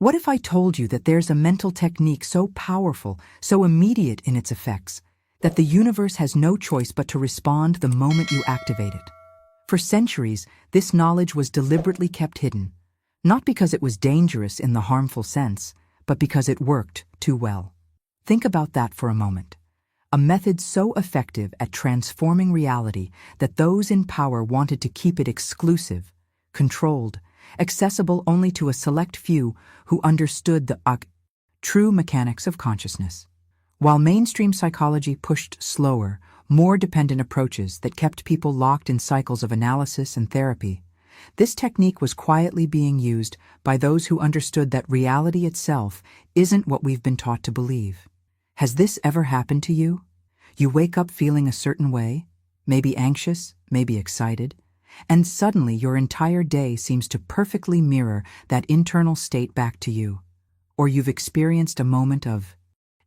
What if I told you that there's a mental technique so powerful, so immediate in its effects, that the universe has no choice but to respond the moment you activate it? For centuries, this knowledge was deliberately kept hidden, not because it was dangerous in the harmful sense, but because it worked too well. Think about that for a moment. A method so effective at transforming reality that those in power wanted to keep it exclusive, controlled, accessible only to a select few who understood the true mechanics of consciousness. While mainstream psychology pushed slower, more dependent approaches that kept people locked in cycles of analysis and therapy, this technique was quietly being used by those who understood that reality itself isn't what we've been taught to believe. Has this ever happened to you? You wake up feeling a certain way, maybe anxious, maybe excited, and suddenly your entire day seems to perfectly mirror that internal state back to you. Or you've experienced a moment of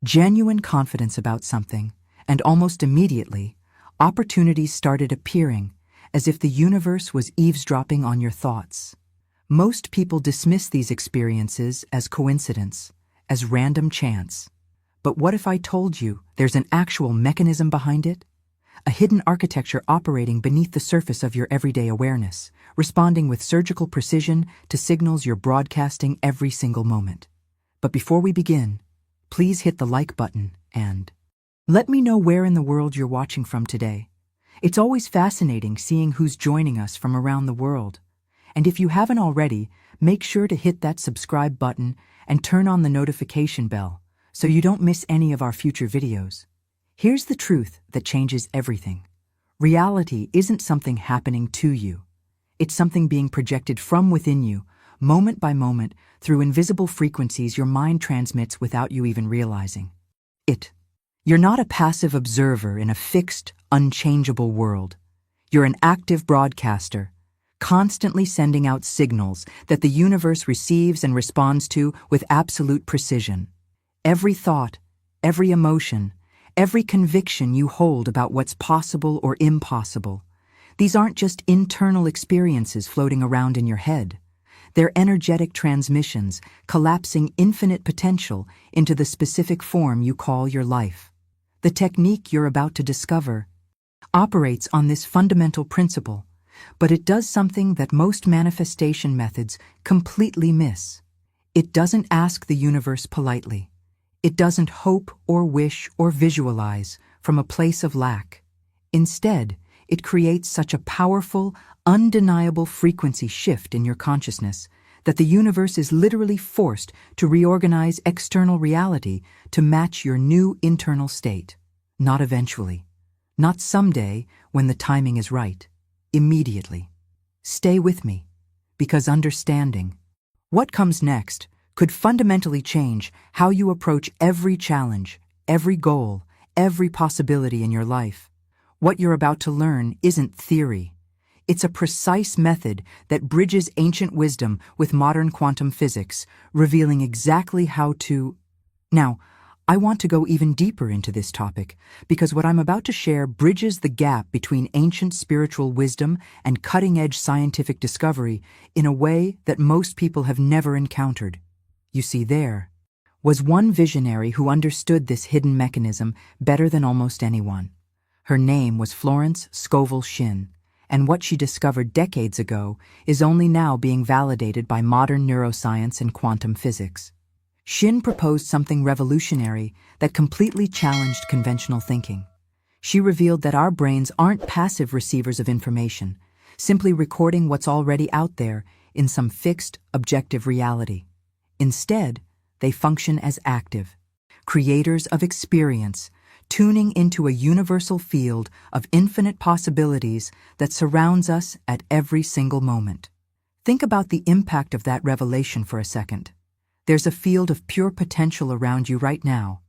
genuine confidence about something, and almost immediately, opportunities started appearing, as if the universe was eavesdropping on your thoughts. Most people dismiss these experiences as coincidence, as random chance. But what if I told you there's an actual mechanism behind it? A hidden architecture operating beneath the surface of your everyday awareness, responding with surgical precision to signals you're broadcasting every single moment. But before we begin, please hit the like button and let me know where in the world you're watching from today. It's always fascinating seeing who's joining us from around the world. And if you haven't already, make sure to hit that subscribe button and turn on the notification bell so you don't miss any of our future videos. Here's the truth that changes everything. Reality isn't something happening to you. It's something being projected from within you, moment by moment, through invisible frequencies your mind transmits without you even realizing it. You're not a passive observer in a fixed, unchangeable world. You're an active broadcaster, constantly sending out signals that the universe receives and responds to with absolute precision. Every thought, every emotion, every conviction you hold about what's possible or impossible, these aren't just internal experiences floating around in your head. They're energetic transmissions collapsing infinite potential into the specific form you call your life. The technique you're about to discover operates on this fundamental principle, but it does something that most manifestation methods completely miss. It doesn't ask the universe politely. It doesn't hope or wish or visualize from a place of lack. Instead, it creates such a powerful, undeniable frequency shift in your consciousness that the universe is literally forced to reorganize external reality to match your new internal state. Not eventually. Not someday when the timing is right. Immediately. Stay with me, because understanding what comes next could fundamentally change how you approach every challenge, every goal, every possibility in your life. What you're about to learn isn't theory. It's a precise method that bridges ancient wisdom with modern quantum physics, revealing exactly how to... Now, I want to go even deeper into this topic, because what I'm about to share bridges the gap between ancient spiritual wisdom and cutting-edge scientific discovery in a way that most people have never encountered. You see, there was one visionary who understood this hidden mechanism better than almost anyone. Her name was Florence Scovel Shinn, and what she discovered decades ago is only now being validated by modern neuroscience and quantum physics. Shinn proposed something revolutionary that completely challenged conventional thinking. She revealed that our brains aren't passive receivers of information, simply recording what's already out there in some fixed, objective reality. Instead, they function as active, creators of experience, tuning into a universal field of infinite possibilities that surrounds us at every single moment. Think about the impact of that revelation for a second. There's a field of pure potential around you right now,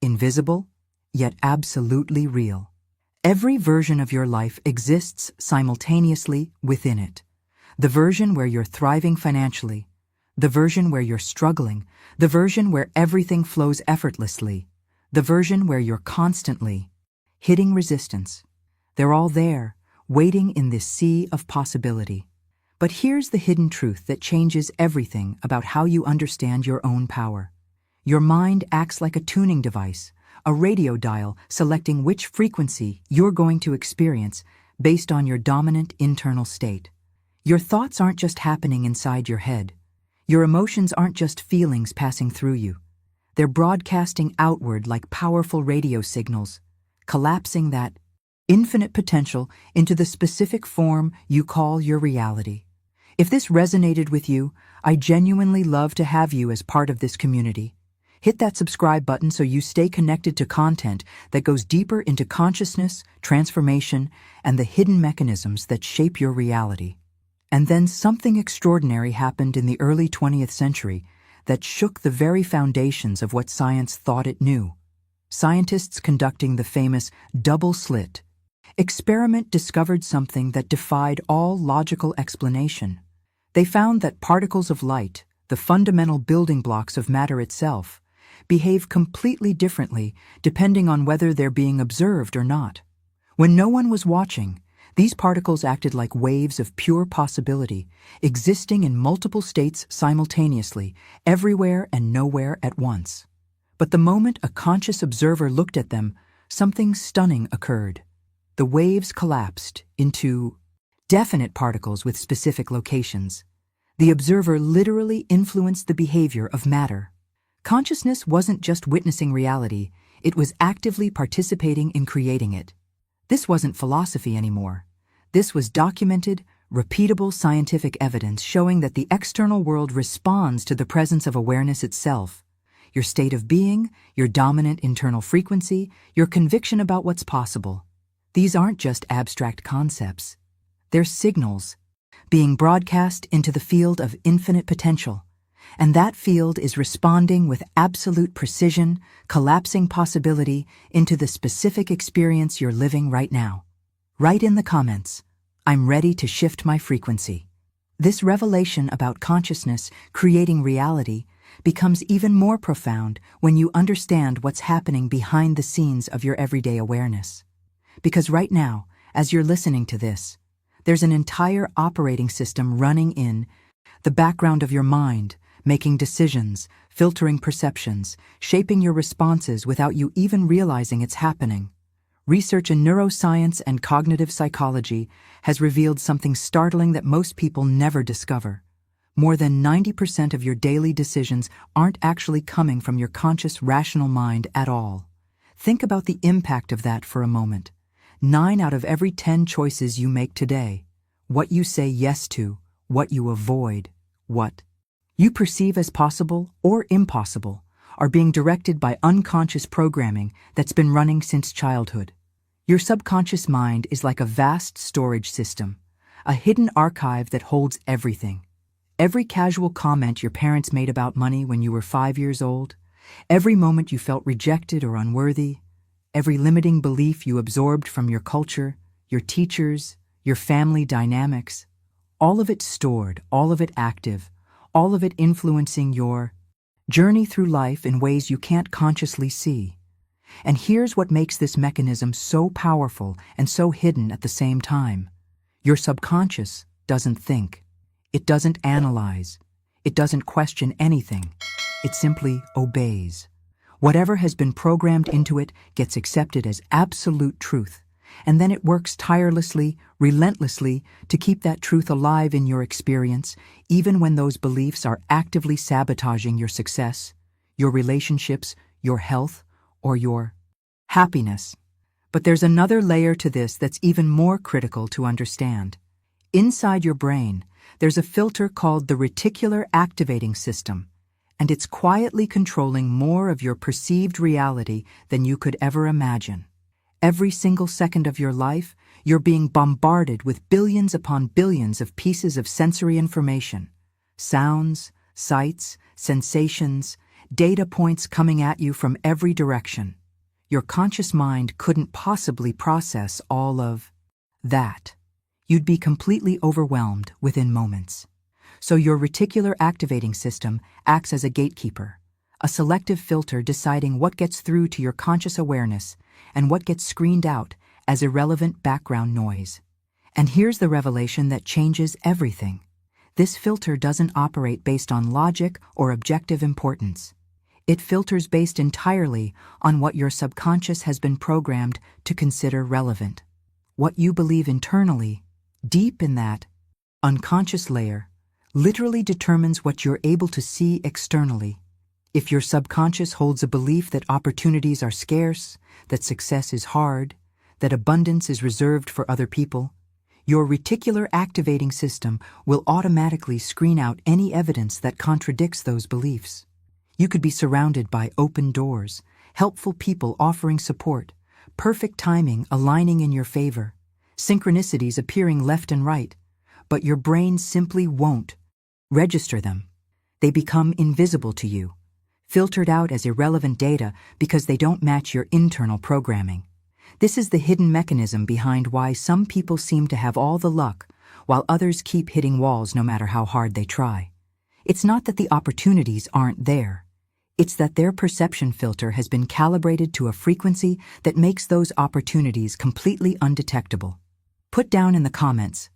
invisible, yet absolutely real. Every version of your life exists simultaneously within it. The version where you're thriving financially, the version where you're struggling, the version where everything flows effortlessly, the version where you're constantly hitting resistance. They're all there, waiting in this sea of possibility. But here's the hidden truth that changes everything about how you understand your own power. Your mind acts like a tuning device, a radio dial selecting which frequency you're going to experience based on your dominant internal state. Your thoughts aren't just happening inside your head. Your emotions aren't just feelings passing through you. They're broadcasting outward like powerful radio signals, collapsing that infinite potential into the specific form you call your reality. If this resonated with you, I genuinely love to have you as part of this community. Hit that subscribe button so you stay connected to content that goes deeper into consciousness, transformation, and the hidden mechanisms that shape your reality. And then something extraordinary happened in the early 20th century that shook the very foundations of what science thought it knew. Scientists conducting the famous double-slit experiment discovered something that defied all logical explanation. They found that particles of light, the fundamental building blocks of matter itself, behave completely differently depending on whether they're being observed or not. When no one was watching, these particles acted like waves of pure possibility, existing in multiple states simultaneously, everywhere and nowhere at once. But the moment a conscious observer looked at them, something stunning occurred. The waves collapsed into definite particles with specific locations. The observer literally influenced the behavior of matter. Consciousness wasn't just witnessing reality, it was actively participating in creating it. This wasn't philosophy anymore. This was documented, repeatable scientific evidence showing that the external world responds to the presence of awareness itself. Your state of being, your dominant internal frequency, your conviction about what's possible. These aren't just abstract concepts. They're signals being broadcast into the field of infinite potential. And that field is responding with absolute precision, collapsing possibility into the specific experience you're living right now. Write in the comments, "I'm ready to shift my frequency." This revelation about consciousness creating reality becomes even more profound when you understand what's happening behind the scenes of your everyday awareness. Because right now, as you're listening to this, there's an entire operating system running in the background of your mind, making decisions, filtering perceptions, shaping your responses without you even realizing it's happening. Research in neuroscience and cognitive psychology has revealed something startling that most people never discover. More than 90% of your daily decisions aren't actually coming from your conscious, rational mind at all. Think about the impact of that for a moment. 9 out of every 10 choices you make today, what you say yes to, what you avoid, what you perceive as possible or impossible, are being directed by unconscious programming that's been running since childhood. Your subconscious mind is like a vast storage system, a hidden archive that holds everything. Every casual comment your parents made about money when you were 5 years old, every moment you felt rejected or unworthy, every limiting belief you absorbed from your culture, your teachers, your family dynamics, all of it stored, all of it active, all of it influencing your journey through life in ways you can't consciously see. And here's what makes this mechanism so powerful and so hidden at the same time. Your subconscious doesn't think. It doesn't analyze. It doesn't question anything. It simply obeys. Whatever has been programmed into it gets accepted as absolute truth, and then it works tirelessly, relentlessly to keep that truth alive in your experience, even when those beliefs are actively sabotaging your success, your relationships, your health, or your happiness. But there's another layer to this that's even more critical to understand. Inside your brain, there's a filter called the reticular activating system, and it's quietly controlling more of your perceived reality than you could ever imagine. Every single second of your life, you're being bombarded with billions upon billions of pieces of sensory information. Sounds, sights, sensations, data points coming at you from every direction. Your conscious mind couldn't possibly process all of that. You'd be completely overwhelmed within moments. So your reticular activating system acts as a gatekeeper, a selective filter deciding what gets through to your conscious awareness and what gets screened out as irrelevant background noise. And here's the revelation that changes everything. This filter doesn't operate based on logic or objective importance. It filters based entirely on what your subconscious has been programmed to consider relevant. What you believe internally, deep in that unconscious layer, literally determines what you're able to see externally. If your subconscious holds a belief that opportunities are scarce, that success is hard, that abundance is reserved for other people, your reticular activating system will automatically screen out any evidence that contradicts those beliefs. You could be surrounded by open doors, helpful people offering support, perfect timing aligning in your favor, synchronicities appearing left and right, but your brain simply won't register them. They become invisible to you, filtered out as irrelevant data because they don't match your internal programming. This is the hidden mechanism behind why some people seem to have all the luck, while others keep hitting walls no matter how hard they try. It's not that the opportunities aren't there. It's that their perception filter has been calibrated to a frequency that makes those opportunities completely undetectable. Put down in the comments,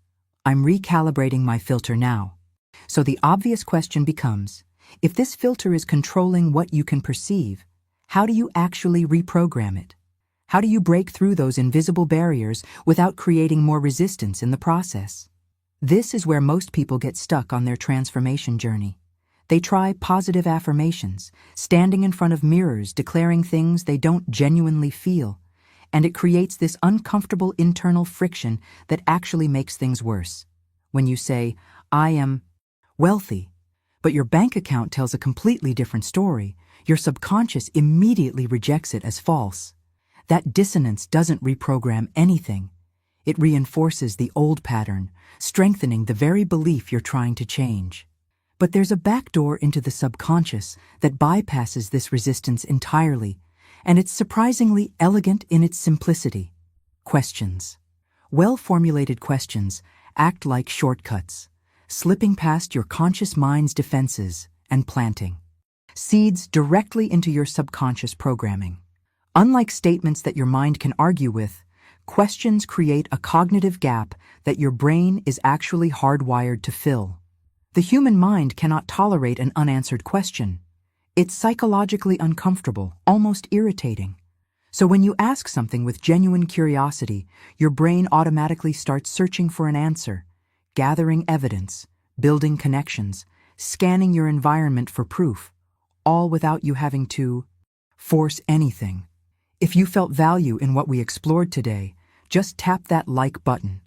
"I'm recalibrating my filter now." So the obvious question becomes, if this filter is controlling what you can perceive, how do you actually reprogram it? How do you break through those invisible barriers without creating more resistance in the process? This is where most people get stuck on their transformation journey. They try positive affirmations, standing in front of mirrors declaring things they don't genuinely feel, and it creates this uncomfortable internal friction that actually makes things worse. When you say, "I am wealthy," but your bank account tells a completely different story, your subconscious immediately rejects it as false. That dissonance doesn't reprogram anything. It reinforces the old pattern, strengthening the very belief you're trying to change. But there's a backdoor into the subconscious that bypasses this resistance entirely, and it's surprisingly elegant in its simplicity. Questions. Well-formulated questions act like shortcuts, slipping past your conscious mind's defenses and planting seeds directly into your subconscious programming. Unlike statements that your mind can argue with, questions create a cognitive gap that your brain is actually hardwired to fill. The human mind cannot tolerate an unanswered question. It's psychologically uncomfortable, almost irritating. So when you ask something with genuine curiosity, your brain automatically starts searching for an answer, gathering evidence, building connections, scanning your environment for proof, all without you having to force anything. If you felt value in what we explored today, just tap that like button.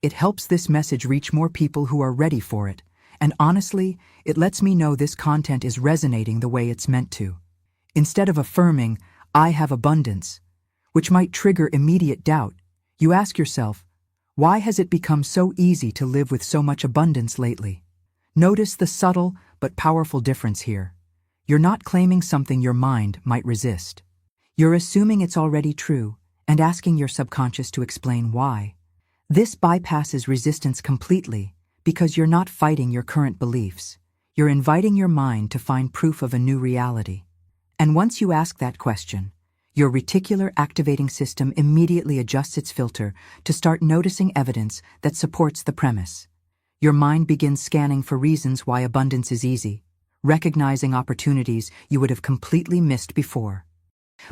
It helps this message reach more people who are ready for it, and honestly, it lets me know this content is resonating the way it's meant to. Instead of affirming, "I have abundance," which might trigger immediate doubt, you ask yourself, why has it become so easy to live with so much abundance lately? Notice the subtle but powerful difference here. You're not claiming something your mind might resist. You're assuming it's already true and asking your subconscious to explain why. This bypasses resistance completely because you're not fighting your current beliefs. You're inviting your mind to find proof of a new reality. And once you ask that question, your reticular activating system immediately adjusts its filter to start noticing evidence that supports the premise. Your mind begins scanning for reasons why abundance is easy, recognizing opportunities you would have completely missed before.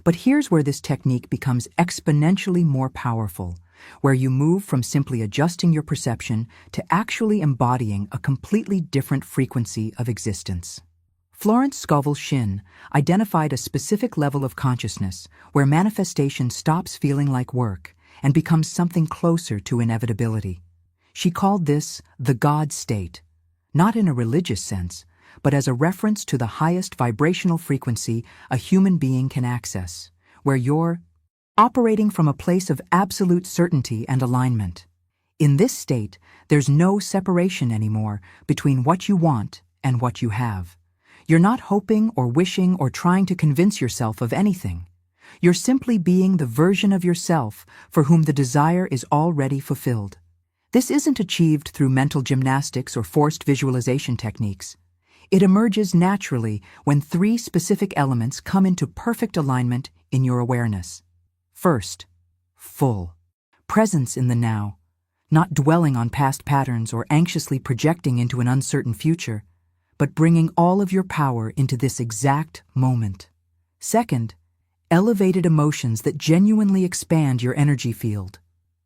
But here's where this technique becomes exponentially more powerful, where you move from simply adjusting your perception to actually embodying a completely different frequency of existence. Florence Scovel Shinn identified a specific level of consciousness where manifestation stops feeling like work and becomes something closer to inevitability. She called this the God state, not in a religious sense, but as a reference to the highest vibrational frequency a human being can access, where you're operating from a place of absolute certainty and alignment. In this state, there's no separation anymore between what you want and what you have. You're not hoping or wishing or trying to convince yourself of anything. You're simply being the version of yourself for whom the desire is already fulfilled. This isn't achieved through mental gymnastics or forced visualization techniques. It emerges naturally when three specific elements come into perfect alignment in your awareness. First, full presence in the now. not dwelling on past patterns or anxiously projecting into an uncertain future, but bringing all of your power into this exact moment. Second, elevated emotions that genuinely expand your energy field.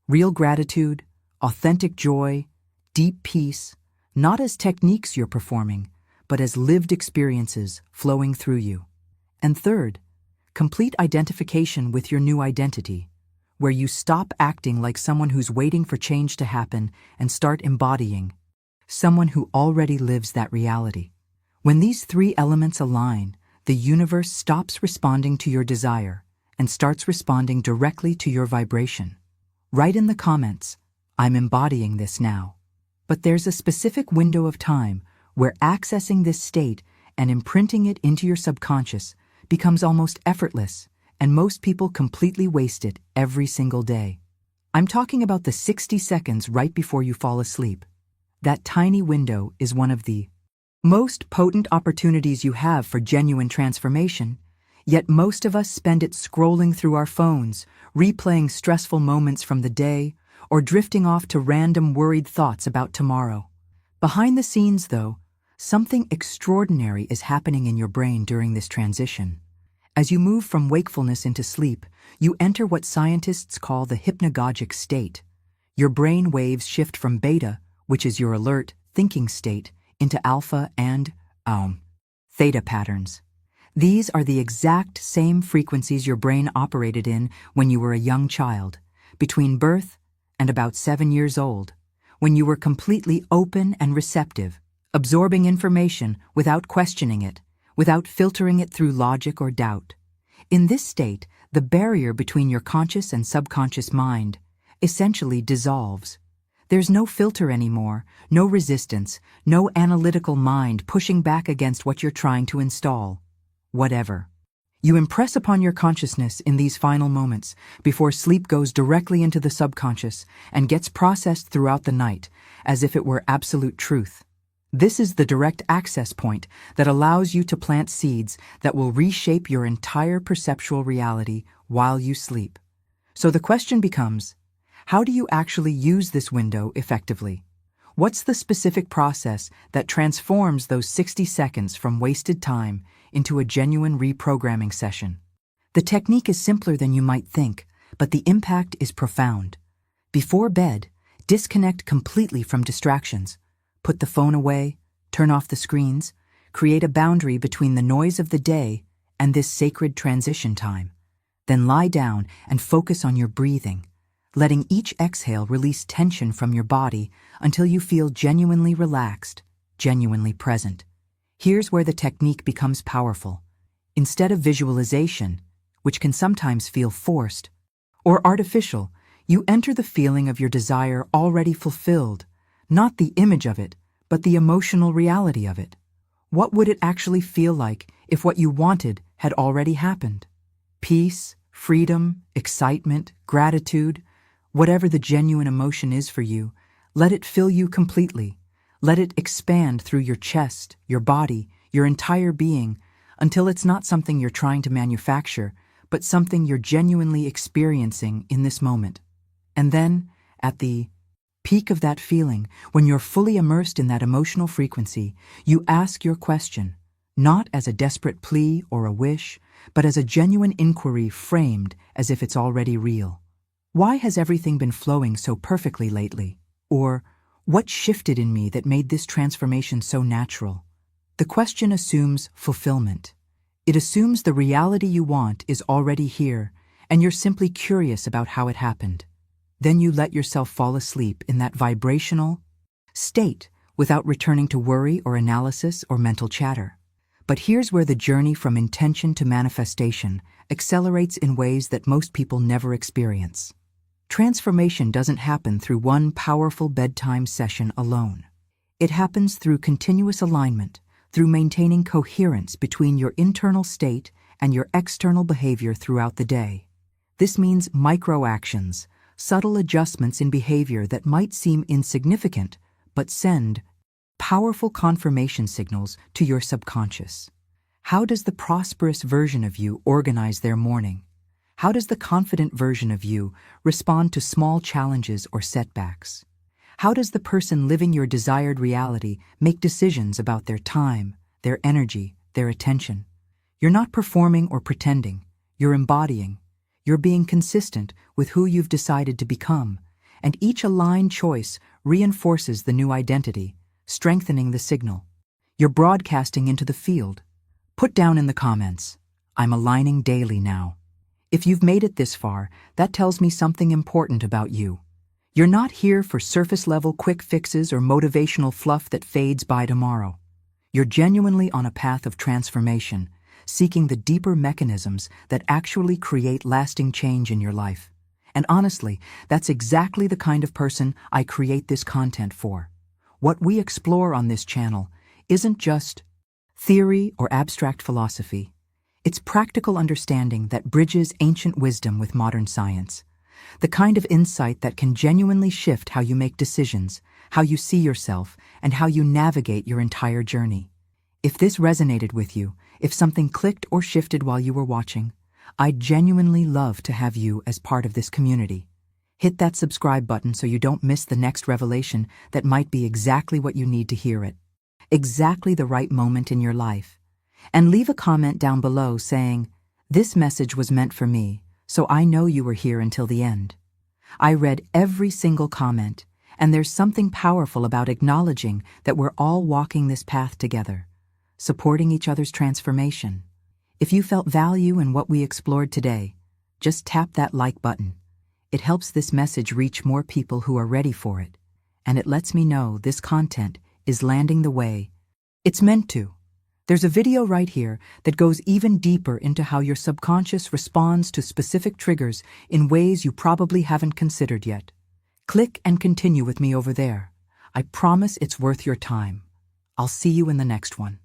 Real gratitude, authentic joy, deep peace, not as techniques you're performing, but as lived experiences flowing through you. And third, complete identification with your new identity, where you stop acting like someone who's waiting for change to happen and start embodying someone who already lives that reality. When these three elements align, the universe stops responding to your desire and starts responding directly to your vibration. Write in the comments, "I'm embodying this now." But there's a specific window of time where accessing this state and imprinting it into your subconscious becomes almost effortless, and most people completely waste it every single day. I'm talking about the 60 seconds right before you fall asleep. That tiny window is one of the most potent opportunities you have for genuine transformation, yet most of us spend it scrolling through our phones, replaying stressful moments from the day, or drifting off to random worried thoughts about tomorrow. Behind the scenes, though, something extraordinary is happening in your brain during this transition. As you move from wakefulness into sleep, you enter what scientists call the hypnagogic state. Your brain waves shift from beta, which is your alert, thinking state, into alpha and theta patterns. These are the exact same frequencies your brain operated in when you were a young child, between birth and about 7 years old, when you were completely open and receptive, absorbing information without questioning it, without filtering it through logic or doubt. In this state, the barrier between your conscious and subconscious mind essentially dissolves. There's no filter anymore, no resistance, no analytical mind pushing back against what you're trying to install. Whatever. You impress upon your consciousness in these final moments before sleep goes directly into the subconscious and gets processed throughout the night as if it were absolute truth. This is the direct access point that allows you to plant seeds that will reshape your entire perceptual reality while you sleep. So the question becomes, how do you actually use this window effectively? What's the specific process that transforms those 60 seconds from wasted time into a genuine reprogramming session? The technique is simpler than you might think, but the impact is profound. Before bed, disconnect completely from distractions. Put the phone away, turn off the screens, create a boundary between the noise of the day and this sacred transition time. Then lie down and focus on your breathing, letting each exhale release tension from your body until you feel genuinely relaxed, genuinely present. Here's where the technique becomes powerful. Instead of visualization, which can sometimes feel forced or artificial, you enter the feeling of your desire already fulfilled, not the image of it, but the emotional reality of it. What would it actually feel like if what you wanted had already happened? Peace, freedom, excitement, gratitude, whatever the genuine emotion is for you, let it fill you completely. Let it expand through your chest, your body, your entire being, until it's not something you're trying to manufacture, but something you're genuinely experiencing in this moment. And then, at the peak of that feeling, when you're fully immersed in that emotional frequency, you ask your question, not as a desperate plea or a wish, but as a genuine inquiry framed as if it's already real. Why has everything been flowing so perfectly lately? Or, what shifted in me that made this transformation so natural? The question assumes fulfillment. It assumes the reality you want is already here, and you're simply curious about how it happened. Then you let yourself fall asleep in that vibrational state without returning to worry or analysis or mental chatter. But here's where the journey from intention to manifestation accelerates in ways that most people never experience. Transformation doesn't happen through one powerful bedtime session alone. It happens through continuous alignment, through maintaining coherence between your internal state and your external behavior throughout the day. This means micro-actions, subtle adjustments in behavior that might seem insignificant, but send powerful confirmation signals to your subconscious. How does the prosperous version of you organize their morning? How does the confident version of you respond to small challenges or setbacks? How does the person living your desired reality make decisions about their time, their energy, their attention? You're not performing or pretending. You're embodying. You're being consistent with who you've decided to become, and each aligned choice reinforces the new identity, strengthening the signal. You're broadcasting into the field. Put down in the comments, "I'm aligning daily now." If you've made it this far, that tells me something important about you. You're not here for surface-level quick fixes or motivational fluff that fades by tomorrow. You're genuinely on a path of transformation, seeking the deeper mechanisms that actually create lasting change in your life. And honestly, that's exactly the kind of person I create this content for. What we explore on this channel isn't just theory or abstract philosophy. It's practical understanding that bridges ancient wisdom with modern science. The kind of insight that can genuinely shift how you make decisions, how you see yourself, and how you navigate your entire journey. If this resonated with you, if something clicked or shifted while you were watching, I'd genuinely love to have you as part of this community. Hit that subscribe button so you don't miss the next revelation that might be exactly what you need to hear it. Exactly the right moment in your life. And leave a comment down below saying, "This message was meant for me, so I know you were here until the end." I read every single comment, and there's something powerful about acknowledging that we're all walking this path together, supporting each other's transformation. If you felt value in what we explored today, just tap that like button. It helps this message reach more people who are ready for it, and it lets me know this content is landing the way it's meant to. There's a video right here that goes even deeper into how your subconscious responds to specific triggers in ways you probably haven't considered yet. Click and continue with me over there. I promise it's worth your time. I'll see you in the next one.